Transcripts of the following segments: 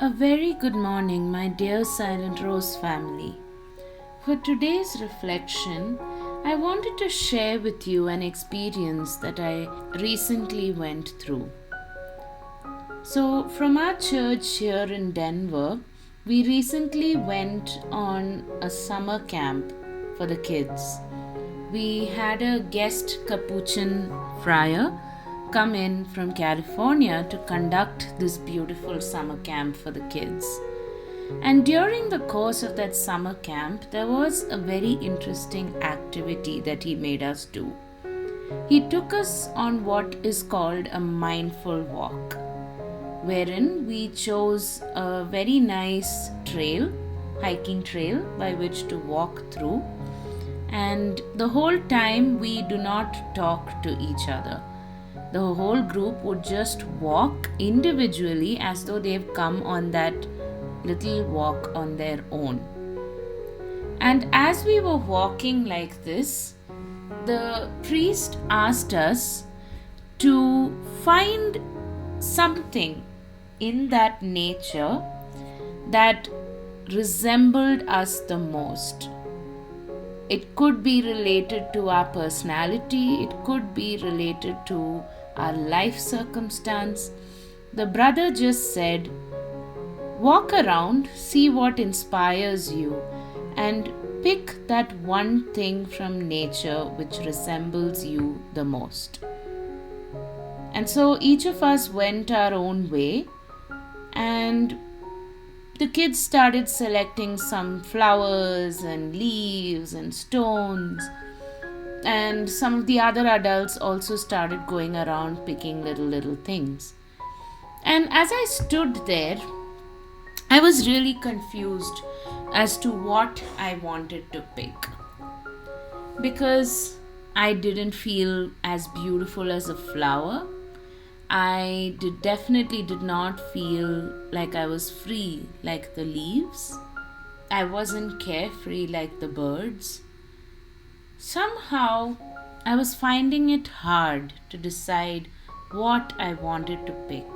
A very good morning, my dear Silent Rose family. For today's reflection, I wanted to share with you an experience that I recently went through. So, from our church here in Denver, we recently went on a summer camp for the kids. We had a guest Capuchin friar come in from California to conduct this beautiful summer camp for the kids. And during the course of that summer camp, there was a very interesting activity that he made us do. He took us on what is called a mindful walk, wherein we chose a very nice trail, hiking trail, by which to walk through. And the whole time we do not talk to each other. The whole group would just walk individually as though they've come on that little walk on their own. And as we were walking like this, the priest asked us to find something in that nature that resembled us the most. It could be related to our personality, it could be related to our life circumstance. The brother just said, walk around, see what inspires you, and pick that one thing from nature which resembles you the most. And so each of us went our own way, and the kids started selecting some flowers and leaves and stones, and some of the other adults also started going around picking little things. And as I stood there, I was really confused as to what I wanted to pick, because I didn't feel as beautiful as a flower. I definitely did not feel like I was free like the leaves. I wasn't carefree like the birds. Somehow, I was finding it hard to decide what I wanted to pick,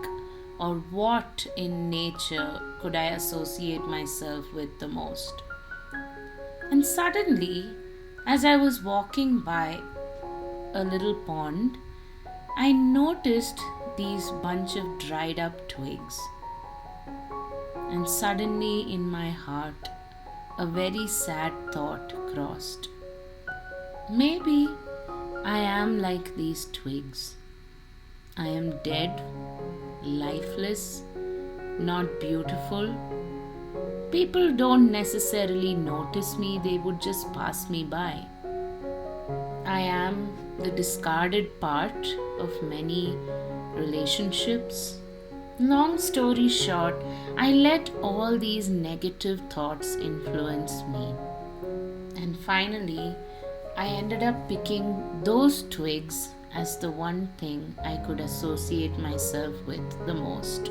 or what in nature could I associate myself with the most. And suddenly, as I was walking by a little pond, I noticed these bunch of dried up twigs. And suddenly in my heart, a very sad thought crossed. Maybe I am like these twigs. I am dead, lifeless, not beautiful. People don't necessarily notice me, they would just pass me by. I am the discarded part of many relationships. Long story short, I let all these negative thoughts influence me. And finally, I ended up picking those twigs as the one thing I could associate myself with the most.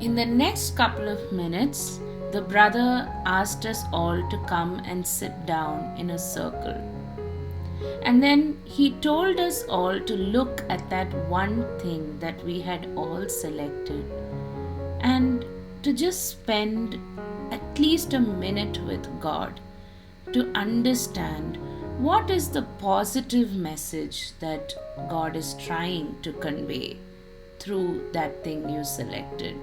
In the next couple of minutes, the brother asked us all to come and sit down in a circle. And then he told us all to look at that one thing that we had all selected, and to just spend at least a minute with God to understand what is the positive message that God is trying to convey through that thing you selected.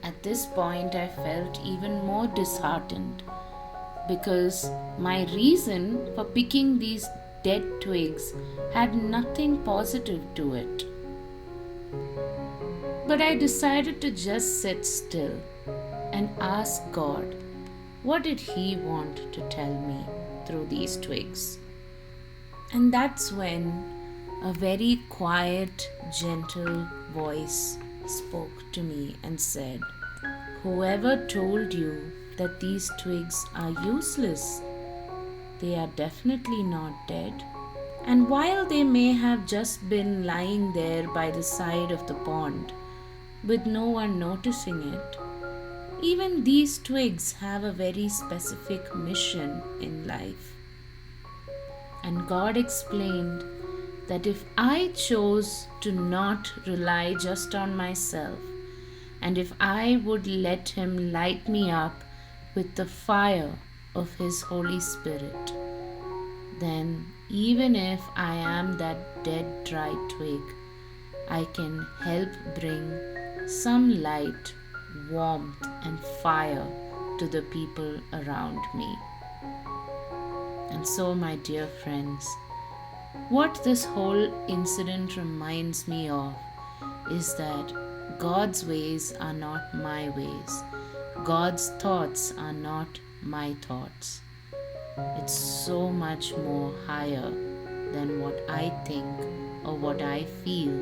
At this point, I felt even more disheartened, because my reason for picking these dead twigs had nothing positive to it. But I decided to just sit still and ask God, what did He want to tell me through these twigs? And that's when a very quiet, gentle voice spoke to me and said, whoever told you that these twigs are useless, they are definitely not dead. And while they may have just been lying there by the side of the pond, with no one noticing it, even these twigs have a very specific mission in life. And God explained that if I chose to not rely just on myself, and if I would let Him light me up with the fire of His Holy Spirit, then even if I am that dead, dry twig, I can help bring some light, warmth, and fire to the people around me. And so, my dear friends, what this whole incident reminds me of is that God's ways are not my ways. God's thoughts are not my thoughts. It's so much more higher than what I think or what I feel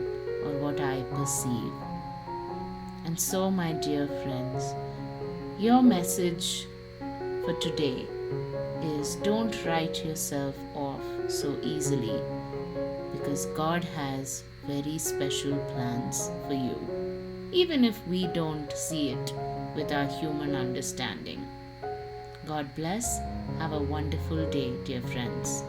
or what I perceive. And so, my dear friends, your message for today is don't write yourself off so easily, because God has very special plans for you, even if we don't see it with our human understanding. God bless. Have a wonderful day, dear friends.